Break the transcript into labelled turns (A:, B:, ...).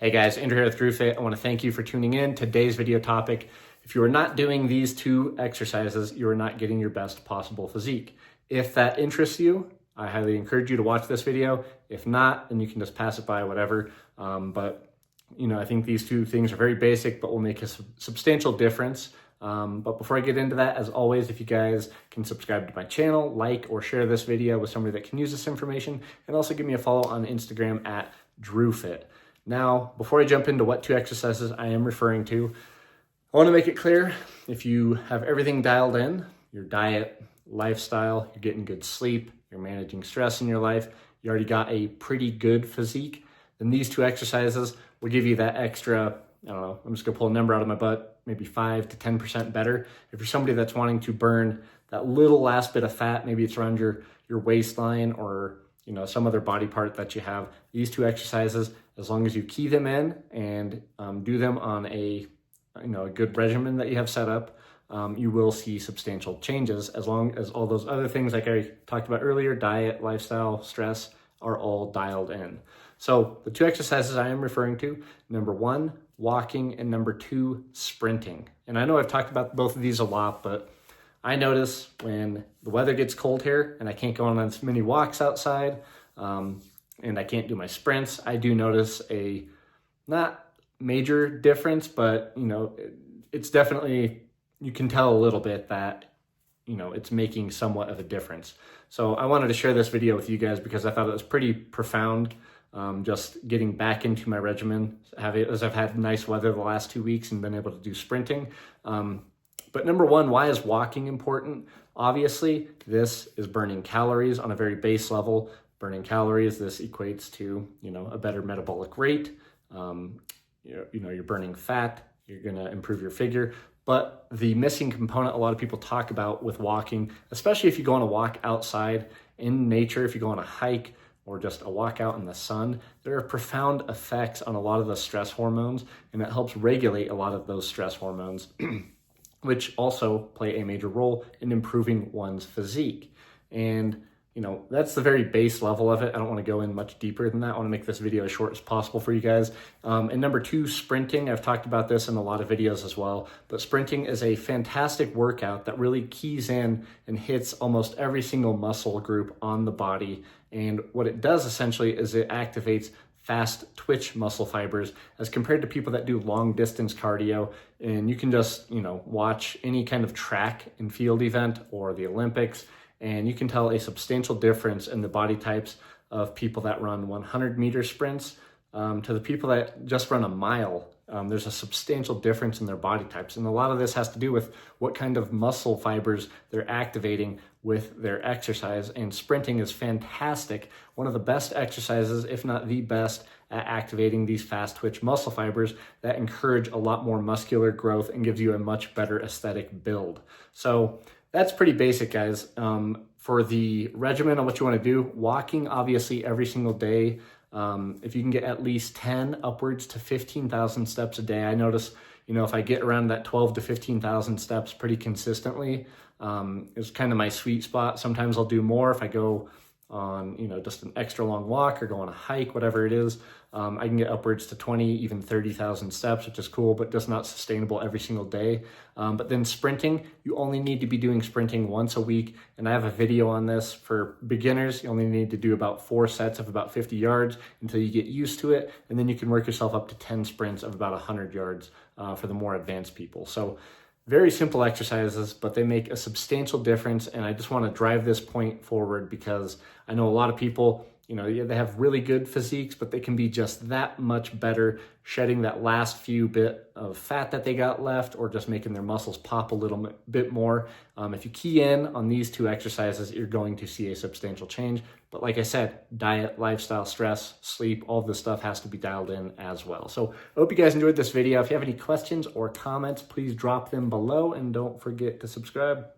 A: Hey guys, Andrew here with DrewFit. I want to thank you for tuning in. Today's video topic: if you are not doing these two exercises, you are not getting your best possible physique. If that interests you, I highly encourage you to watch this video. If not, then you can just pass it by, whatever. I think these two things are very basic, but will make a substantial difference. But before I get into that, as always, if you guys can subscribe to my channel, like or share this video with somebody that can use this information, and also give me a follow on Instagram at DrewFit. Now, before I jump into what two exercises I am referring to, I want to make it clear, if you have everything dialed in, your diet, lifestyle, you're getting good sleep, you're managing stress in your life, you already got a pretty good physique, then these two exercises will give you that extra, I'm just gonna pull a number out of my butt, maybe 5 to 10% better. If you're somebody that's wanting to burn that little last bit of fat, maybe it's around your waistline or some other body part that you have, these two exercises, as long as you key them in and do them on a good regimen that you have set up, you will see substantial changes, as long as all those other things like I talked about earlier, diet, lifestyle, stress, are all dialed in. So the two exercises I am referring to, number 1, walking, and number 2, sprinting. And I know I've talked about both of these a lot, but I notice when the weather gets cold here and I can't go on as many walks outside, and I can't do my sprints, I do notice a not major difference, but it's definitely, you can tell a little bit that it's making somewhat of a difference. So I wanted to share this video with you guys because I thought it was pretty profound, just getting back into my regimen as I've had nice weather the last 2 weeks and been able to do sprinting. But number 1, why is walking important? Obviously, this is burning calories on a very base level. Burning calories, this equates to, a better metabolic rate. You're burning fat, you're gonna improve your figure. But the missing component a lot of people talk about with walking, especially if you go on a walk outside in nature, if you go on a hike or just a walk out in the sun, there are profound effects on a lot of the stress hormones, and it helps regulate a lot of those stress hormones, which also play a major role in improving one's physique. And that's the very base level of it. I don't want to go in much deeper than that. I want to make this video as short as possible for you guys. And number 2, sprinting. I've talked about this in a lot of videos as well, but sprinting is a fantastic workout that really keys in and hits almost every single muscle group on the body. And what it does essentially is it activates fast twitch muscle fibers as compared to people that do long distance cardio. And you can just, watch any kind of track and field event or the Olympics, and you can tell a substantial difference in the body types of people that run 100-meter sprints to the people that just run a mile. There's a substantial difference in their body types. And a lot of this has to do with what kind of muscle fibers they're activating with their exercise. And sprinting is fantastic. One of the best exercises, if not the best, at activating these fast twitch muscle fibers that encourage a lot more muscular growth and gives you a much better aesthetic build. So that's pretty basic, guys. For the regimen on what you want to do, walking obviously every single day. If you can get at least 10 upwards to 15,000 steps a day, I notice, if I get around that 12 to 15,000 steps pretty consistently, it's kind of my sweet spot. Sometimes I'll do more if I go on, just an extra long walk or go on a hike, whatever it is. I can get upwards to 20, even 30,000 steps, which is cool, but just not sustainable every single day. But then sprinting, you only need to be doing sprinting once a week. And I have a video on this for beginners. You only need to do about 4 sets of about 50 yards until you get used to it. And then you can work yourself up to 10 sprints of about 100 yards for the more advanced people. So very simple exercises, but they make a substantial difference. And I just want to drive this point forward because I know a lot of people, they have really good physiques, but they can be just that much better shedding that last few bit of fat that they got left, or just making their muscles pop a little bit more. If you key in on these two exercises, you're going to see a substantial change. But like I said, diet, lifestyle, stress, sleep, all this stuff has to be dialed in as well. So I hope you guys enjoyed this video. If you have any questions or comments, please drop them below, and don't forget to subscribe.